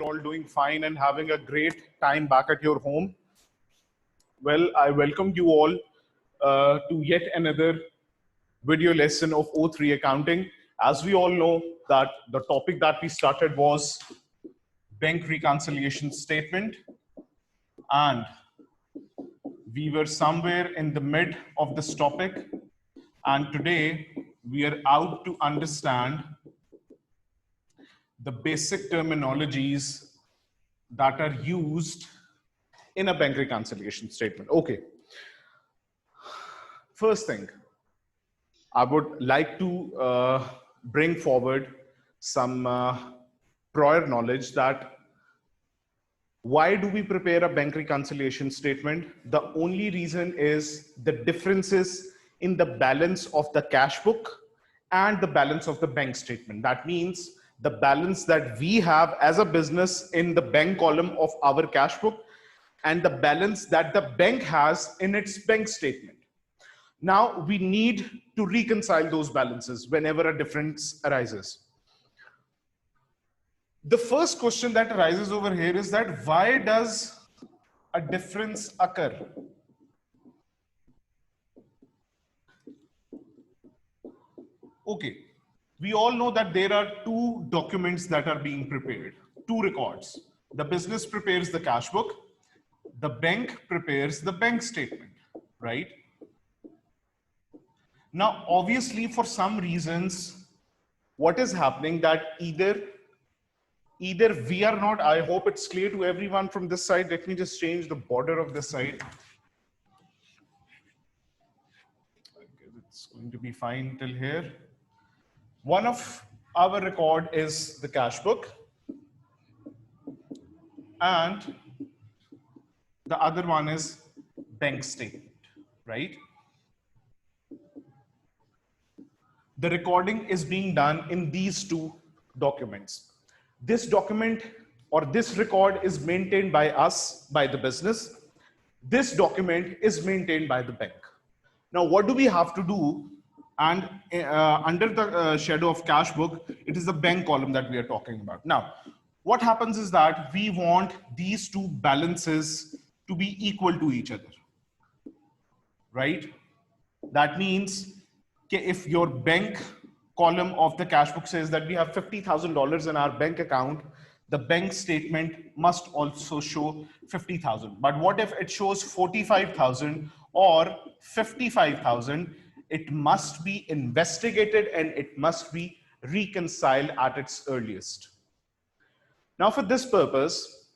all doing fine and having a great time back at your home. Well, I welcome you all to yet another video lesson of O3 accounting. As we all know that the topic that we started was bank reconciliation statement, and we were somewhere in the mid of this topic, and today we are out to understand the basic terminologies that are used in a bank reconciliation statement. Okay. First thing, I would like to bring forward some prior knowledge that why do we prepare a bank reconciliation statement? The only reason is the differences in the balance of the cash book and the balance of the bank statement. That means the balance that we have as a business in the bank column of our cash book and the balance that the bank has in its bank statement. Now we need to reconcile those balances whenever a difference arises. The first question that arises over here is that why does a difference occur? Okay, we all know that there are two documents that are being prepared, two records. The business prepares the cash book, the bank prepares the bank statement, right? Now, obviously, for some reasons, what is happening that either we are not, I hope it's clear to everyone from this side. Let me just change the border of this side. It's going to be fine till here. One of our record is the cash book and the other one is bank statement, right? The recording is being done in these two documents. This document or this record is maintained by us, by the business. This document is maintained by the bank. Now, what do we have to do? And under the shadow of cash book, it is the bank column that we are talking about. Now, what happens is that we want these two balances to be equal to each other, right? That means if your bank column of the cash book says that we have $50,000 in our bank account, the bank statement must also show 50,000. But what if it shows 45,000 or 55,000? It must be investigated and it must be reconciled at its earliest. Now, for this purpose,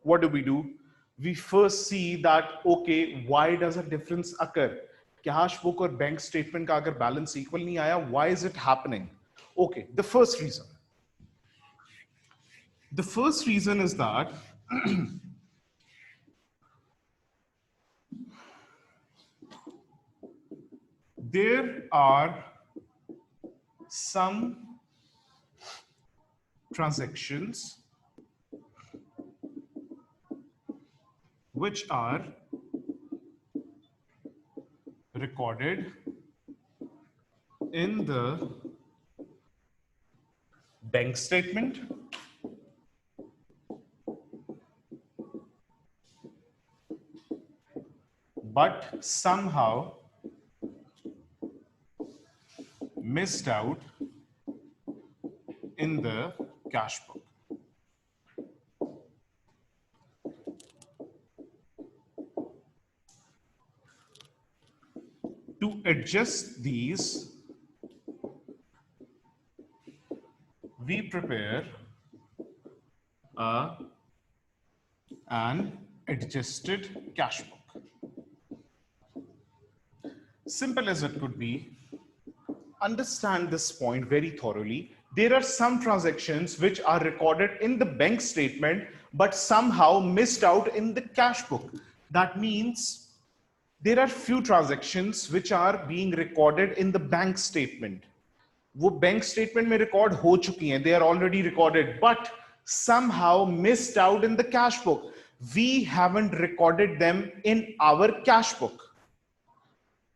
what do? We first see that, okay, why does a difference occur? Cash book or bank statement का अगर balance equal नहीं आया, why is it happening? Okay, the first reason is that there are some transactions which are recorded in the bank statement but somehow missed out in the cash book. To adjust these, we prepare an adjusted cash book. Simple as it could be, understand this point very thoroughly. There are some transactions which are recorded in the bank statement but somehow missed out in the cash book. That means there are few transactions which are being recorded in the bank statement. वो bank statement में record हो चुकी हैं, they are already recorded, but somehow missed out in the cash book. We haven't recorded them in our cash book.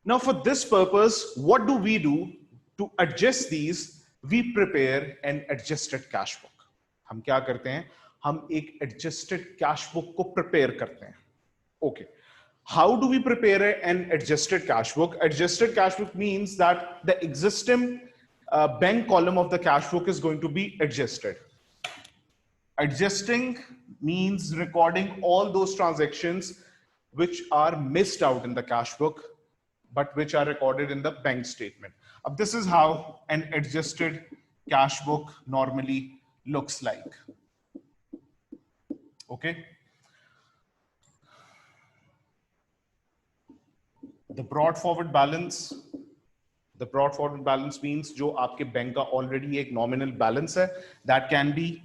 Now, for this purpose, what do? To adjust these, we prepare an adjusted cash book. हम क्या करते हैं? हम एक adjusted cash book को prepare करते हैं. Okay. How do we prepare an adjusted cash book? Adjusted cash book means that the existing bank column of the cash book is going to be adjusted. Adjusting means recording all those transactions which are missed out in the cash book, but which are recorded in the bank statement. This is how an adjusted cash book normally looks like. Okay. The brought forward balance means जो आपके bank का already एक nominal balance है, that can be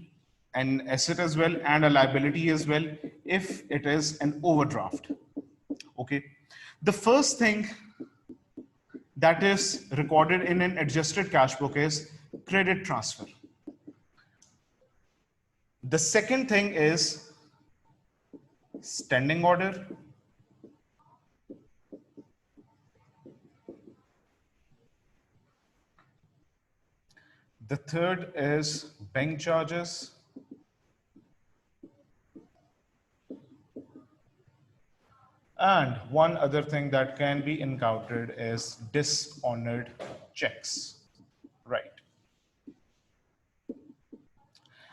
an asset as well and a liability as well if it is an overdraft. Okay. The first thing that is recorded in an adjusted cash book is credit transfer. The second thing is standing order. The third is bank charges. And one other thing that can be encountered is dishonored checks, right?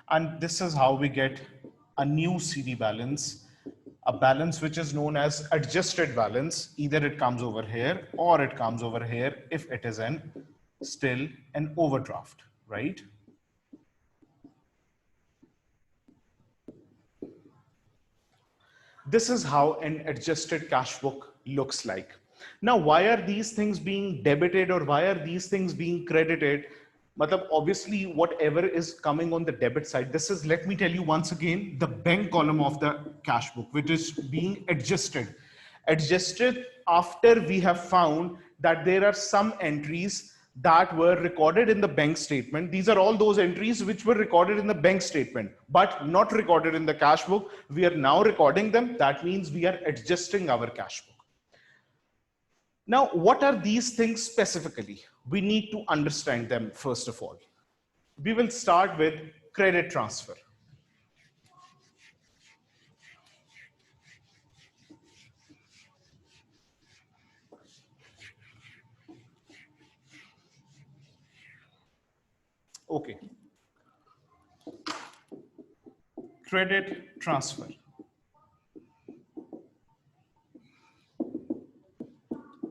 And this is how we get a new CD balance, a balance which is known as adjusted balance. Either it comes over here or it comes over here if it is still an overdraft, right? This is how an adjusted cash book looks like. Now, why are these things being debited or why are these things being credited? Obviously, whatever is coming on the debit side, this is, let me tell you once again, the bank column of the cash book, which is being adjusted. Adjusted after we have found that there are some entries that were recorded in the bank statement. These are all those entries which were recorded in the bank statement, but not recorded in the cash book. We are now recording them. That means we are adjusting our cash book. Now, what are these things specifically? We need to understand them first of all. We will start with credit transfer. Okay. Credit transfer.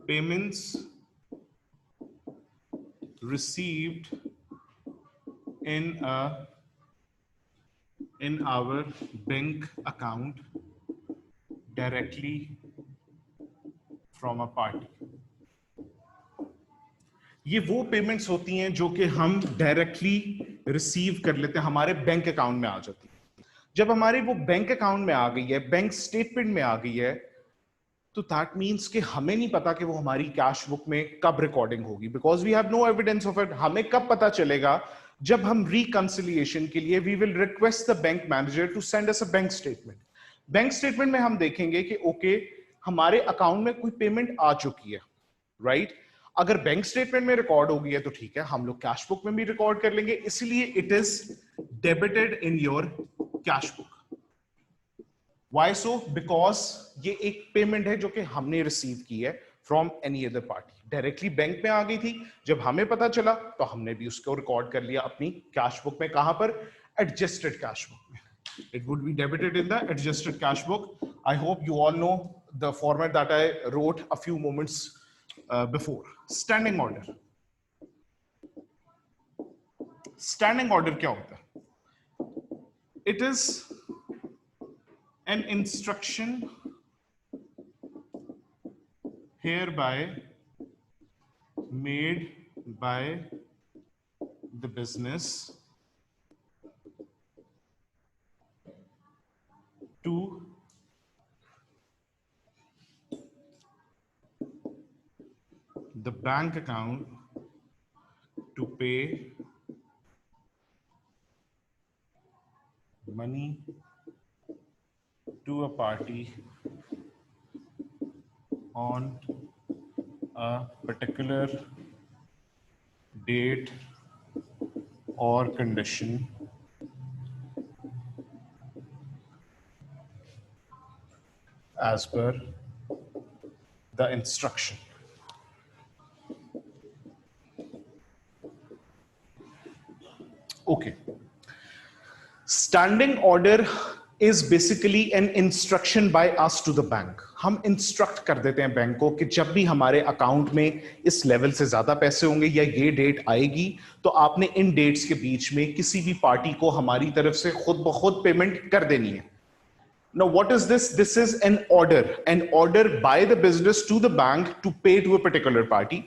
Payments received in our bank account directly from a party. ये वो payments होती हैं जो कि हम directly receive कर लेते हैं, हमारे बैंक अकाउंट में आ जाती है. जब हमारे वो बैंक अकाउंट में आ गई है, बैंक स्टेटमेंट में आ गई है, तो दैट मीन्स कि हमें नहीं पता कि वो हमारी कैश बुक में कब रिकॉर्डिंग होगी, because we have no evidence of it. हमें कब पता चलेगा? जब हम रिकंसिलिएशन के लिए we will request the bank manager to send us a bank statement. Bank statement में हम देखेंगे कि ओके, हमारे अकाउंट में कोई पेमेंट आ चुकी है, राइट? अगर बैंक स्टेटमेंट में रिकॉर्ड हो गई है तो ठीक है, हम लोग कैश बुक में भी रिकॉर्ड कर लेंगे, इसलिए it is debited in your cash book. Why so? Because ये एक पेमेंट है जो कि हमने रिसीव की है from any other party, directly bank में आ गई थी. जब हमें पता चला तो हमने भी उसको रिकॉर्ड कर लिया अपनी कैश बुक में. कहां पर? एडजस्टेड कैश बुक में. It would be debited in the adjusted cash book. I hope you all know the format that I wrote a few moments before. Standing order. Standing order क्या होता है? It is an instruction hereby made by the business to the bank account to pay money to a party on a particular date or condition as per the instruction. Okay. Standing order is basically an instruction by us to the bank. हम instruct कर देते हैं bank को कि जब भी हमारे account में इस लेवल से ज्यादा पैसे होंगे या ये डेट आएगी तो आपने इन डेट्स के बीच में किसी भी पार्टी को हमारी तरफ से खुद ब खुद पेमेंट कर देनी है. Now, what is this? This is an order by the business to the bank to pay to a particular party.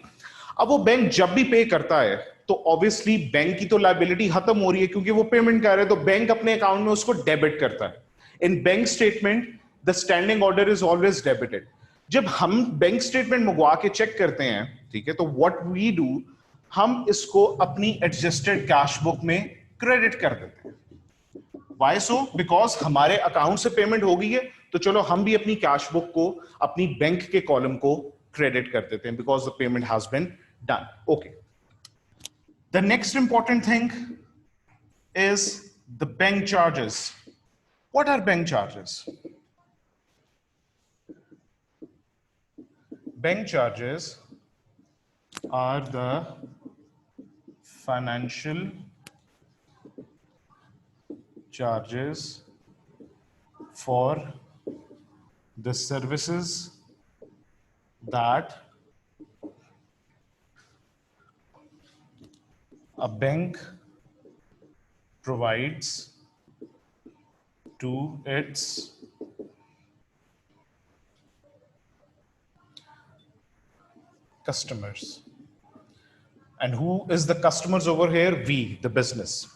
अब वो बैंक जब भी पे करता है तो ऑब्वियसली बैंक की तो लायबिलिटी खत्म हो रही है क्योंकि वो पेमेंट कर रहा है, तो बैंक अपने अकाउंट में उसको डेबिट करता है. In bank statement the standing order is always debited. जब हम बैंक स्टेटमेंट मंगवा के चेक करते हैं, ठीक है, तो व्हाट वी डू, हम इसको अपनी एडजस्टेड कैश बुक में क्रेडिट कर देते हैं. Why so? Because हमारे अकाउंट से पेमेंट हो गई है तो चलो हम भी अपनी कैश बुक को अपनी बैंक के कॉलम को क्रेडिट कर देते हैं because the payment has been done. Okay. The next important thing is the bank charges. What are bank charges? Bank charges are the financial charges for the services that a bank provides to its customers. And who is the customers over here? We, the business.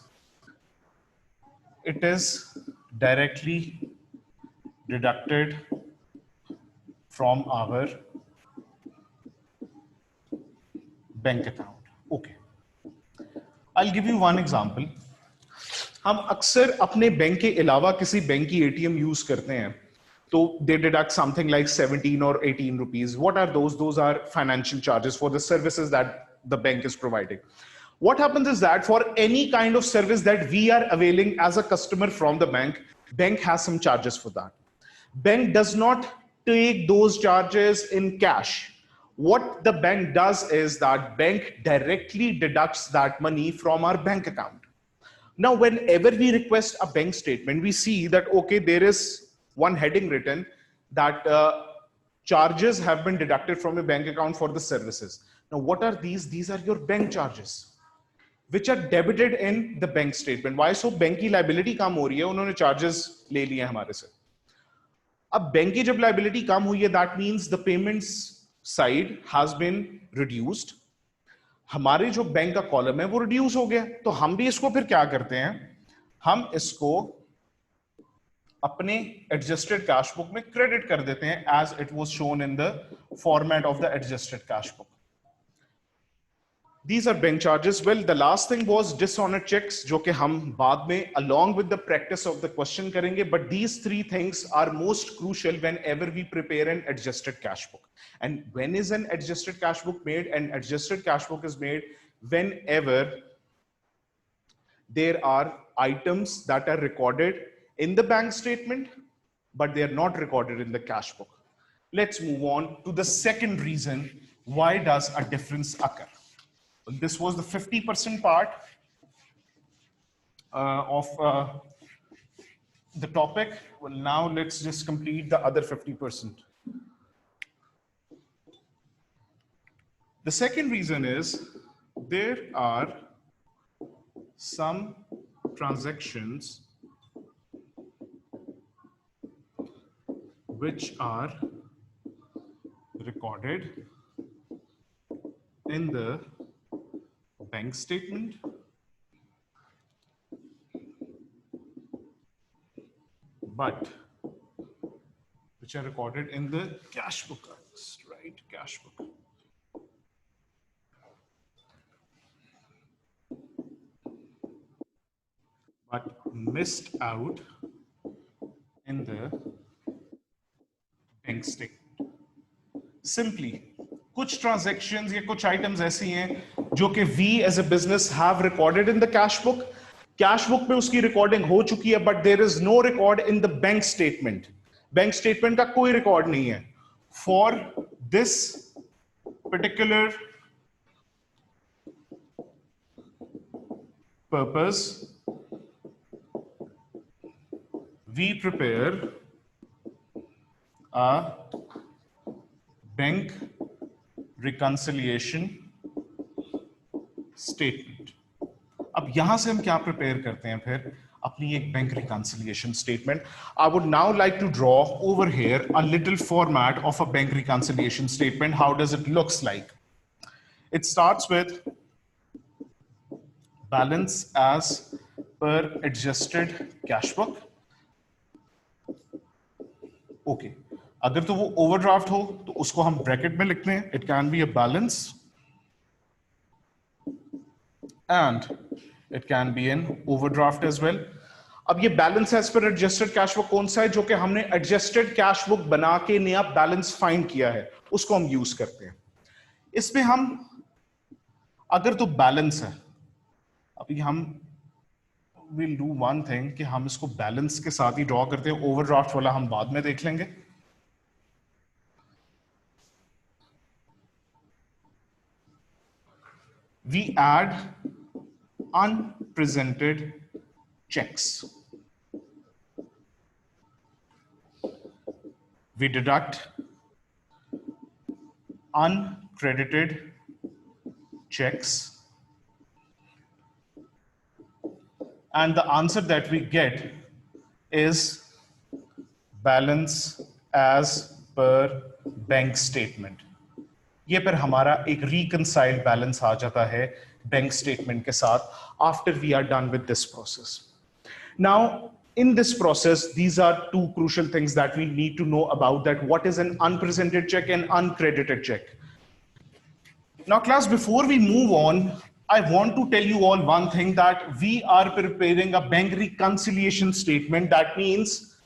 It is directly deducted from our bank account. Okay. I'll give you one example. हम अक्सर अपने bank के अलावा किसी bank की ATM use करते हैं तो they deduct something like 17 or 18 rupees. What are those? Those are financial charges for the services that the bank is providing. What happens is that for any kind of service that we are availing as a customer from the bank has some charges for that. Bank does not take those charges in cash. What the bank does is that bank directly deducts that money from our bank account. Now, whenever we request a bank statement, we see that, okay, there is one heading written that charges have been deducted from your bank account for the services. Now, what are these? These are your bank charges, which are debited in the bank statement. Why? So bank की liability कम हो रही है, उन्होंने charges ले लिए हमारे से. अब बैंक की जब liability कम हुई है, that means the payments side has been reduced. हमारे जो बैंक का कॉलम है वो रिड्यूस हो गया, तो हम भी इसको फिर क्या करते हैं, हम इसको अपने एडजस्टेड कैश बुक में क्रेडिट कर देते हैं as it was shown in the format of the adjusted cash book. These are bank charges. Well, the last thing was dishonored checks, जो कि हम बाद में along with the practice of the question करेंगे. But these three things are most crucial whenever we prepare an adjusted cash book. And when is an adjusted cash book made? An adjusted cash book is made whenever there are items that are recorded in the bank statement, but they are not recorded in the cash book. Let's move on to the second reason why does a difference occur. This was the 50% part of the topic. Well, now let's just complete the other 50%. The second reason is there are some transactions which are recorded in the bank statement but which are recorded in the cash book, right? Cash book. But missed out in the bank statement. Simply, कुछ transactions या कुछ items ऐसी हैं जो कि we as a business have recorded in the cash book. Cash book पे उसकी recording हो चुकी है, but there is no record in the bank statement. Bank statement का कोई रिकॉर्ड नहीं है. For this particular purpose, we prepare a bank reconciliation statement. अब यहां से हम क्या प्रिपेयर करते हैं फिर अपनी एक bank reconciliation statement. I would now like to draw over here a little format of a bank reconciliation statement. How does it looks like? It starts with balance as per adjusted cash book. Okay. अगर तो वो overdraft हो तो उसको हम bracket में लिखते हैं. It can be a balance and it can be an overdraft as well. अब ये balance as per adjusted cash book कौन सा है? जो कि हमने एडजस्टेड कैश बुक बना के नया बैलेंस फाइंड किया है, उसको हम यूज करते हैं. इसमें हम अगर तो बैलेंस है, अभी हम विल डू वन थिंग कि हम इसको बैलेंस के साथ ही ड्रॉ करते हैं. ओवरड्राफ्ट वाला हम बाद में देख लेंगे. We add unpresented checks. We deduct uncredited checks, and the answer that we get is balance as per bank statement. ये पर हमारा एक reconciled balance आ जाता है बैंक स्टेटमेंट के साथ after we are done with this process. Now, in this process, these are two crucial things that we need to know about, that what is an unpresented check and uncredited check. Now, class, before we move on, I want to tell you all one thing, that we are preparing a bank reconciliation statement. That means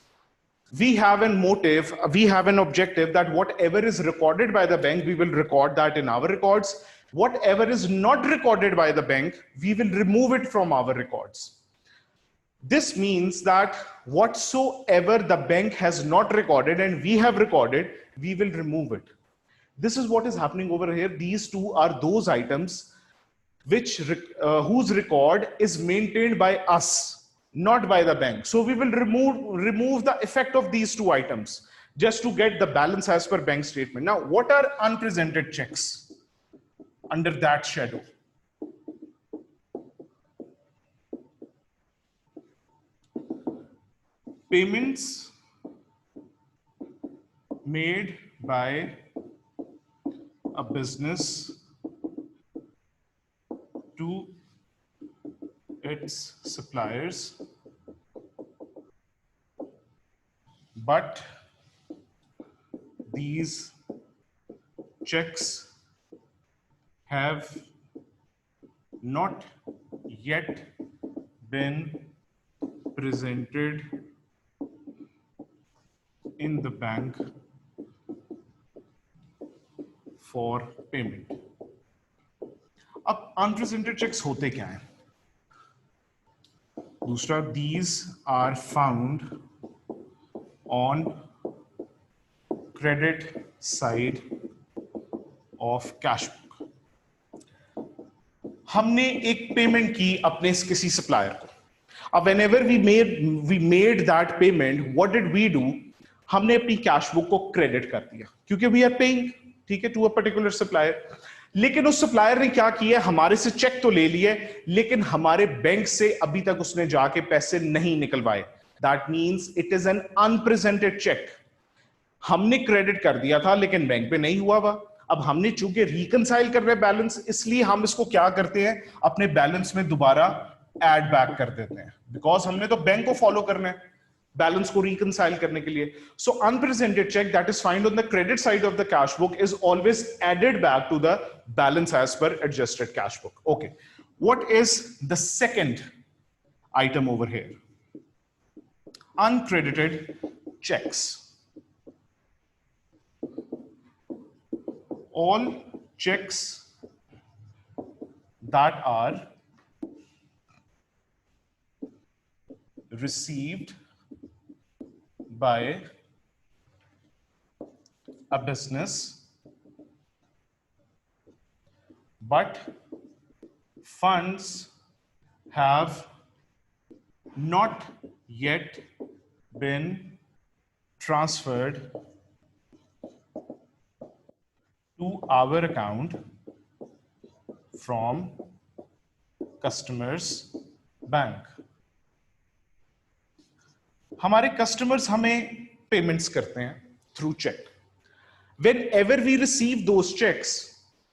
we have a motive, we have an objective that whatever is recorded by the bank, we will record that in our records. Whatever is not recorded by the bank, we will remove it from our records. This means that whatsoever the bank has not recorded and we have recorded, we will remove it. This is what is happening over here. These two are those items which whose record is maintained by us, not by the bank. So we will remove the effect of these two items just to get the balance as per bank statement. Now, what are unpresented checks under that shadow? Payments made by a business to its suppliers, but these checks have not yet been presented in the bank for payment. अब unpresented checks होते क्या हैं? दूसरा, these are found on credit side of cash book. हमने एक payment की अपने किसी सप्लायर को. अब whenever we made that payment, what did we do? हमने अपनी कैश बुक को क्रेडिट कर दिया क्योंकि वी आर पेइंग, ठीक है, टू अ पर्टिकुलर सप्लायर. लेकिन उस सप्लायर ने क्या किया? हमारे से चेक तो ले लिए, लेकिन हमारे बैंक से अभी तक उसने जाके पैसे नहीं निकलवाए. That means it is an unpresented cheque. हमने क्रेडिट कर दिया था लेकिन बैंक पे नहीं हुआ हुआ. अब हमने चूंकि रिकंसाइल कर रहे बैलेंस, इसलिए हम इसको क्या करते हैं? अपने बैलेंस में दोबारा ऐड बैक कर देते हैं, बिकॉज हमने तो बैंक को फॉलो करना है बैलेंस को रिकंसाइल करने के लिए. So unpresented cheque that is find on the credit side of the cash book is always added back to the balance as per adjusted cash book. Okay, what is the second item over here? Uncredited checks. All checks that are received by a business, but funds have not yet been transferred to our account from customers bank. हमारे customers हमें payments करते हैं through cheque. Whenever we receive those checks,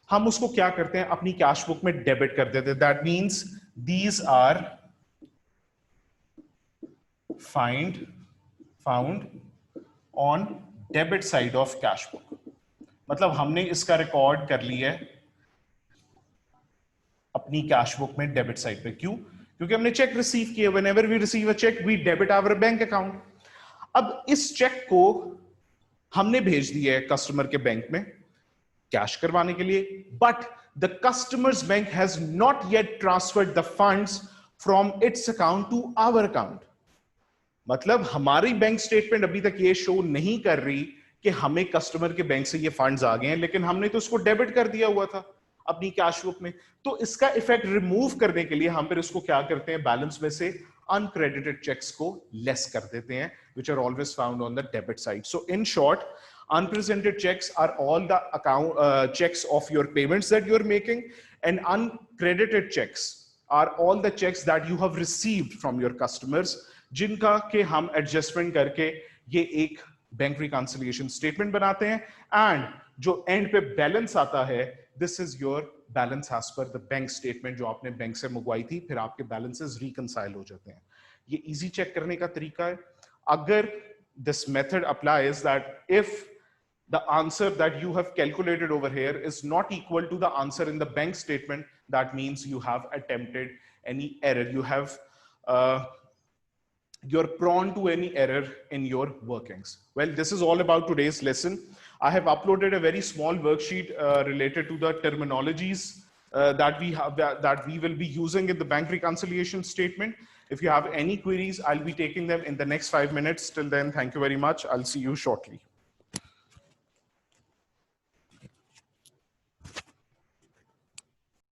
हम उसको क्या करते हैं, अपनी कैश बुक में डेबिट कर देते हैं. That means these are found on debit side of cash book. मतलब हमने इसका रिकॉर्ड कर लिया है अपनी कैश बुक में डेबिट साइड पे. क्यों? क्योंकि हमने चेक रिसीव किया. Whenever we receive a check, we debit our bank account. अब इस चेक को हमने भेज दिया है कस्टमर के बैंक में कैश करवाने के लिए, but the customer's bank has not yet transferred the funds from its account to our account. मतलब हमारी बैंक स्टेटमेंट अभी तक ये शो नहीं कर रही कि हमें कस्टमर के बैंक से ये फंड्स आ गए हैं, लेकिन हमने तो उसको डेबिट कर दिया हुआ था अपनी कैश बुक में. तो इसका इफेक्ट रिमूव करने के लिए हम फिर इसको क्या करते हैं, बैलेंस में से uncredited checks को लेस कर देते हैं, which are always found on the debit side. So in short, unpresented checks are all the account checks of your payments that you're making, and uncredited checks are all the checks that you have received from your customers, जिनका के हम adjustment करके ये एक bank reconciliation statement बनाते हैं. And जो and पे बैलेंस आता है, this is your balance as per the bank statement जो आपने बैंक से मंगवाई थी. फिर आपके बैलेंसेस रिकंसाइल हो जाते हैं. ये इजी चेक करने का तरीका है. अगर this method applies that if the answer that you have calculated over here is not equal to the answer in the bank statement, that means you have attempted any error. You have you're prone to any error in your workings. Well, this is all about today's lesson. I have uploaded a very small worksheet related to the terminologies that we will be using in the bank reconciliation statement. If you have any queries, I'll be taking them in the next 5 minutes. Till then, thank you very much. I'll see you shortly.